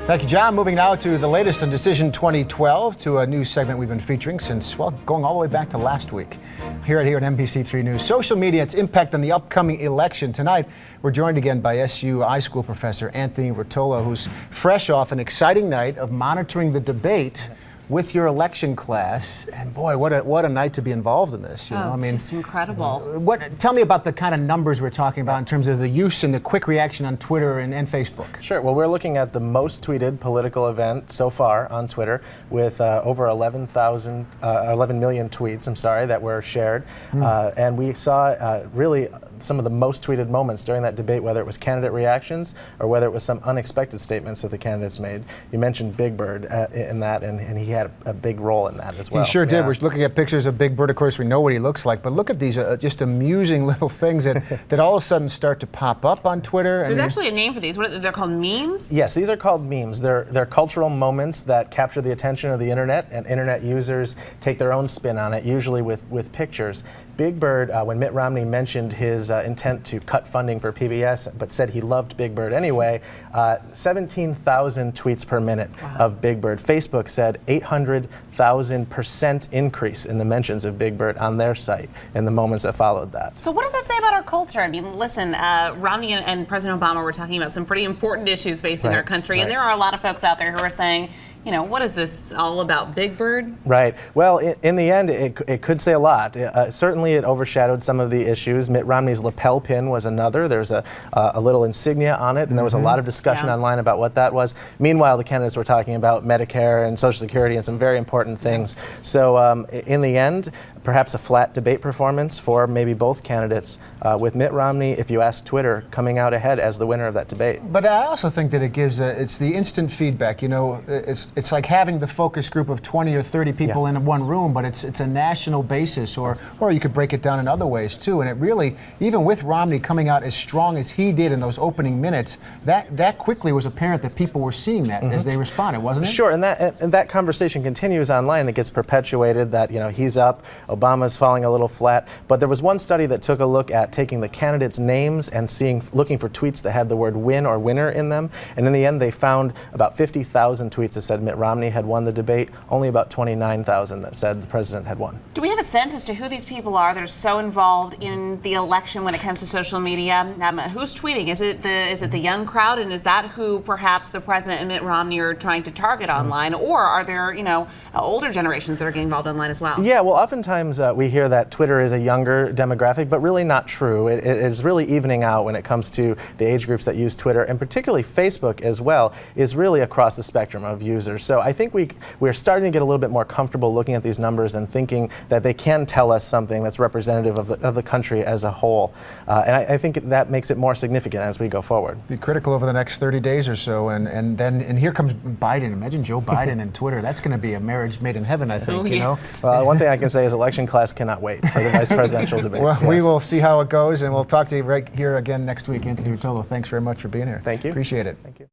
Thank you, John. Moving now to the latest on Decision 2012, to a new segment we've been featuring since, well, going all the way back to last week. Here at NBC3 News. Social media, its impact on the upcoming election. Tonight, we're joined again by SU iSchool professor Anthony Rotolo, who's fresh off an exciting night of monitoring the debate with your election class, and boy, what a night to be involved in this. You know, I mean, it's incredible. Tell me about the kind of numbers we're talking about in terms of the use and the quick reaction on Twitter and Facebook. Sure. Well, we're looking at the most tweeted political event so far on Twitter, with over 11 million tweets. That were shared, and we saw really some of the most tweeted moments during that debate, whether it was candidate reactions or whether it was some unexpected statements that the candidates made. You mentioned Big Bird in that, and he had a big role in that as well. He sure did. We're looking at pictures of Big Bird. Of course, we know what he looks like, but look at these just amusing little things that all of a sudden start to pop up on Twitter. There's actually a name for these. They're called memes? Yes, these are called memes. They're cultural moments that capture the attention of the internet, and internet users take their own spin on it, usually with pictures. Big Bird, when Mitt Romney mentioned his intent to cut funding for PBS, but said he loved Big Bird anyway, 17,000 tweets per minute of Big Bird. Facebook said 800,000% increase in the mentions of Big Bird on their site in the moments that followed that. So what does that say about our culture? I mean, listen, Romney and President Obama were talking about some pretty important issues facing our country, and there are a lot of folks out there who are saying, you know, what is this all about, Big Bird? Right. Well, in the end, it could say a lot. Certainly, it overshadowed some of the issues. Mitt Romney's lapel pin was another. There's a little insignia on it, and there was a lot of discussion online about what that was. Meanwhile, the candidates were talking about Medicare and Social Security and some very important things. So, in the end, perhaps a flat debate performance for maybe both candidates, with Mitt Romney, if you ask Twitter, coming out ahead as the winner of that debate. But I also think that it gives it's the instant feedback. You know, it's like having the focus group of 20 or 30 people in one room, but it's a national basis, or you could break it down in other ways too. And it really, even with Romney coming out as strong as he did in those opening minutes, that quickly was apparent that people were seeing that as they responded, wasn't it? Sure, and that conversation continues online. It gets perpetuated that, you know, he's up, Obama's falling a little flat. But there was one study that took a look at taking the candidates' names and looking for tweets that had the word win or winner in them. And in the end, they found about 50,000 tweets that said Mitt Romney had won the debate, only about 29,000 that said the president had won. Do we have a sense as to who these people are that are so involved in the election when it comes to social media? Who's tweeting? Is it the young crowd, and is that who perhaps the president and Mitt Romney are trying to target online, or are there, you know, older generations that are getting involved online as well? Yeah, well, oftentimes we hear that Twitter is a younger demographic, but really not true. It is really evening out when it comes to the age groups that use Twitter, and particularly Facebook as well is really across the spectrum of users. So I think we're starting to get a little bit more comfortable looking at these numbers and thinking that they can tell us something that's representative of the country as a whole. And I think that makes it more significant as we go forward. Be critical over the next 30 days or so, and here comes Biden. Imagine Joe Biden and Twitter. That's going to be a marriage made in heaven, I think. You know. Well, one thing I can say is election class cannot wait for the vice presidential debate. Well, we will see how it goes, and we'll talk to you right here again next week. Anthony Rotolo, thanks very much for being here. Thank you. Appreciate it. Thank you.